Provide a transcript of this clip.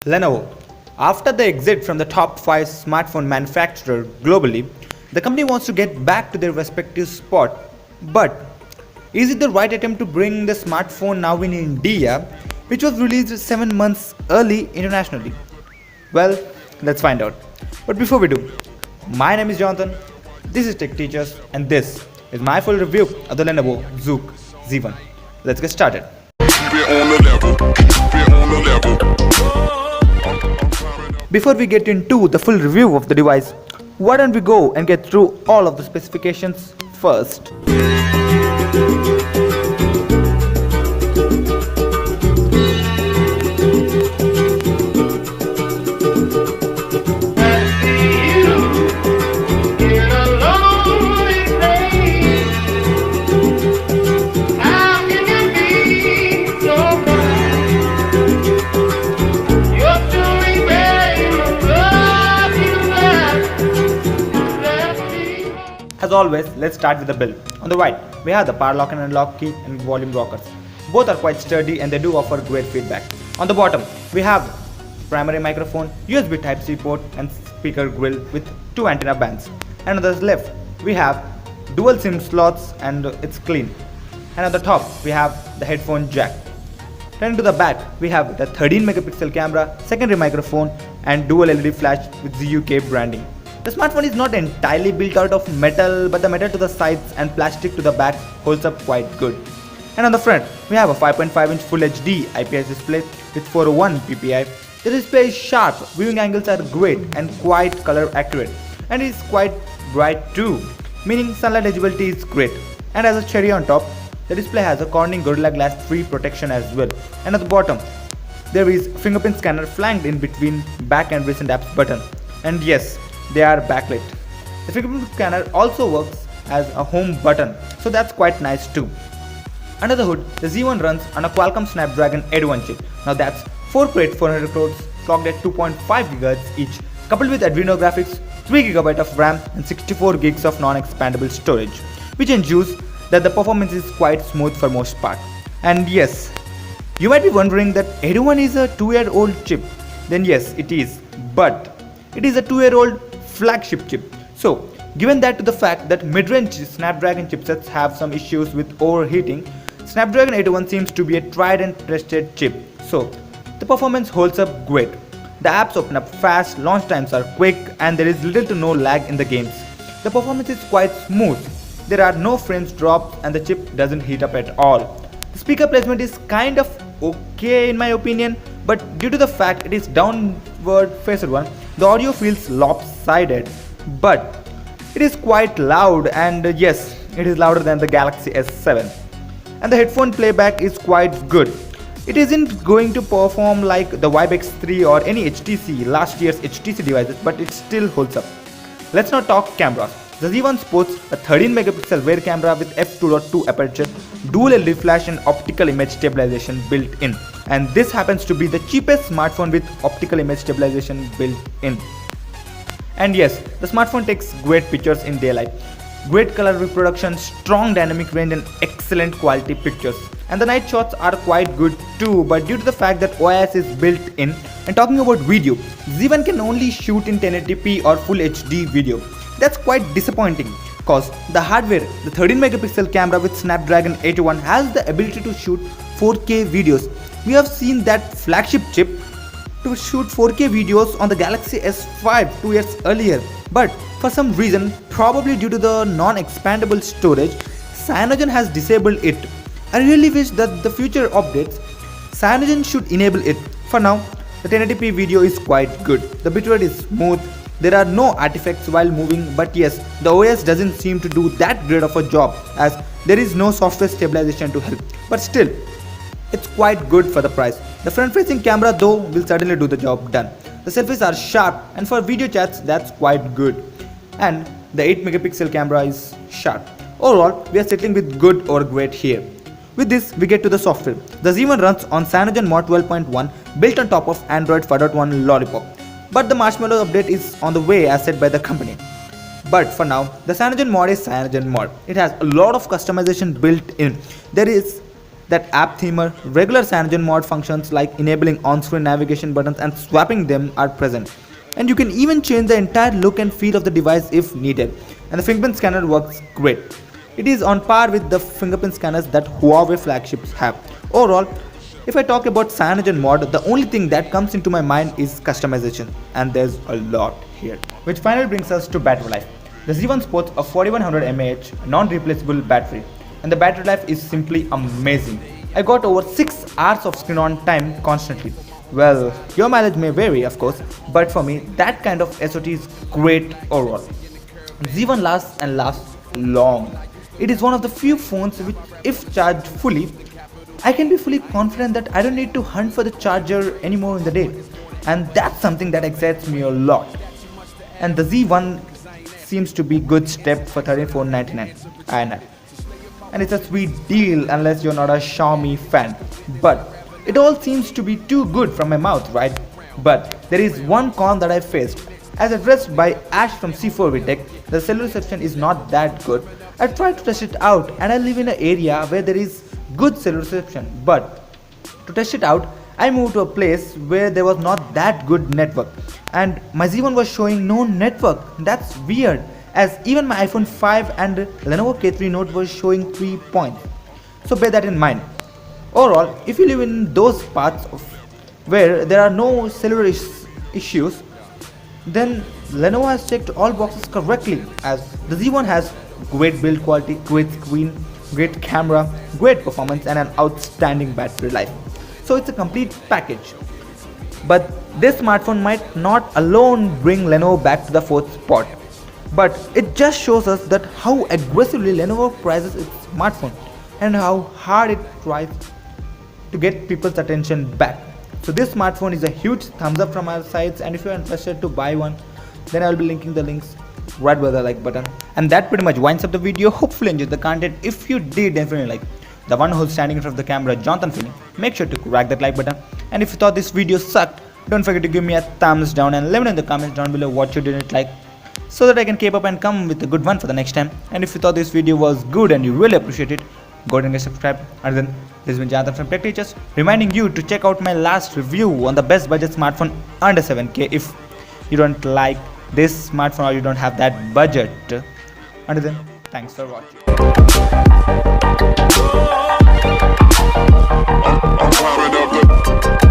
Lenovo. After the exit from the top 5 smartphone manufacturer globally, the company wants to get back to their respective spot. But is it the right attempt to bring the smartphone now in India, which was released 7 months early internationally? Well, let's find out. But before we do, my name is Jonathan, this is TechTeachers, and this is my full review of the Lenovo ZUK Z1. Let's get started. Before we get into the full review of the device, why don't we go and get through all of the specifications first. As always, let's start with the build. On the right, we have the power lock and unlock key and volume rockers. Both are quite sturdy and they do offer great feedback. On the bottom, we have primary microphone, USB Type-C port and speaker grill with 2 antenna bands. And on the left, we have dual SIM slots and it's clean. And on the top, we have the headphone jack. Turning to the back, we have the 13 megapixel camera, secondary microphone and dual LED flash with ZUK branding. The smartphone is not entirely built out of metal, but the metal to the sides and plastic to the back holds up quite good. And on the front, we have a 5.5-inch Full HD IPS display with 401 ppi. The display is sharp, viewing angles are great and quite color accurate. And it is quite bright too, meaning sunlight eligibility is great. And as a cherry on top, the display has a Corning Gorilla Glass 3 protection as well. And at the bottom, there is fingerprint scanner flanked in between back and recent apps button. And yes, they are backlit. The fingerprint scanner also works as a home button, so that's quite nice too. Under the hood, the Z1 runs on a Qualcomm Snapdragon 801 chip. Now that's 4-core 400 cores clocked at 2.5 GHz each, coupled with Adreno graphics, 3GB of RAM and 64 gigs of non-expandable storage, which ensures that the performance is quite smooth for most part. And yes, you might be wondering that 801 is a 2-year-old chip. Then yes, it is, but it is a 2-year-old flagship chip. So, given that to the fact that mid-range Snapdragon chipsets have some issues with overheating, Snapdragon 801 seems to be a tried and tested chip. So, the performance holds up great. The apps open up fast, launch times are quick, and there is little to no lag in the games. The performance is quite smooth. There are no frames dropped and the chip doesn't heat up at all. The speaker placement is kind of okay in my opinion, but due to the fact it is downward faced one, the audio feels lopsided, but it is quite loud, and yes, it is louder than the Galaxy S7. And the headphone playback is quite good. It isn't going to perform like the Vibe X3 or any HTC, last year's HTC devices, but it still holds up. Let's now talk cameras. The Z1 sports a 13 megapixel rear camera with f2.2 aperture, dual LED flash and optical image stabilization built in. And this happens to be the cheapest smartphone with optical image stabilization built in. And yes, the smartphone takes great pictures in daylight. Great color reproduction, strong dynamic range and excellent quality pictures. And the night shots are quite good too, but due to the fact that OIS is built in, and talking about video, Z1 can only shoot in 1080p or Full HD video. That's quite disappointing, cause the hardware, the 13 megapixel camera with Snapdragon 801 has the ability to shoot 4K videos. We have seen that flagship chip to shoot 4K videos on the Galaxy S5 2 years earlier, but for some reason, probably due to the non-expandable storage, Cyanogen has disabled it. I really wish that the future updates, Cyanogen should enable it. For now, the 1080p video is quite good. The bitrate is smooth. There are no artifacts while moving, but yes, the OS doesn't seem to do that great of a job as there is no software stabilization to help. But still, it's quite good for the price. The front-facing camera though will certainly do the job done. The selfies are sharp and for video chats that's quite good. And the 8 megapixel camera is sharp. Overall, we are settling with good or great here. With this, we get to the software. The Z1 runs on Cyanogen Mod 12.1 built on top of Android 5.1 Lollipop. But the marshmallow update is on the way as said by the company. But for now, the Cyanogen mod is Cyanogen mod. It has a lot of customization built in. There is that app themer, regular CyanogenMod mod functions like enabling on-screen navigation buttons and swapping them are present. And you can even change the entire look and feel of the device if needed. And the fingerprint scanner works great. It is on par with the fingerprint scanners that Huawei flagships have. Overall, if I talk about CyanogenMod, the only thing that comes into my mind is customization, and there's a lot here. Which finally brings us to battery life. The Z1 sports a 4100 mAh non-replaceable battery, and the battery life is simply amazing. I got over 6 hours of screen on time constantly. Well, your mileage may vary of course, but for me that kind of SOT is great overall. Z1 lasts and lasts long. It is one of the few phones which, if charged fully, I can be fully confident that I don't need to hunt for the charger anymore in the day. And that's something that excites me a lot. And the Z1 seems to be good step for $34.99. I know. And it's a sweet deal unless you're not a Xiaomi fan. But it all seems to be too good from my mouth, right? But there is one con that I faced. As addressed by Ash from C4VTech, the cellular reception is not that good. I tried to test it out and I live in an area where there is good cellular reception. But to test it out, I moved to a place where there was not that good network. And my Z1 was showing no network. That's weird, as even my iPhone 5 and Lenovo K3 Note was showing 3 points. So bear that in mind. Overall, if you live in those parts where there are no cellular issues, then Lenovo has checked all boxes correctly, as the Z1 has great build quality, great screen, great camera, great performance and an outstanding battery life. So it's a complete package. But this smartphone might not alone bring Lenovo back to the 4th spot. But it just shows us that how aggressively Lenovo prices its smartphone and how hard it tries to get people's attention back. So this smartphone is a huge thumbs up from our sides, and if you are interested to buy one, then I will be linking the links right below the like button. And that pretty much winds up the video. Hopefully enjoyed the content. If you did, definitely like. The one who's standing in front of the camera, Jonathan Feeling, make sure to crack that like button. And if you thought this video sucked, don't forget to give me a thumbs down and let me know in the comments down below what you didn't like, so that I can keep up and come with a good one for the next time. And if you thought this video was good and you really appreciate it, go ahead and get subscribed. And then this has been Jonathan from TechTeachers, reminding you to check out my last review on the best budget smartphone under 7K if you don't like this smartphone or you don't have that budget. Until then, thanks for watching. I'm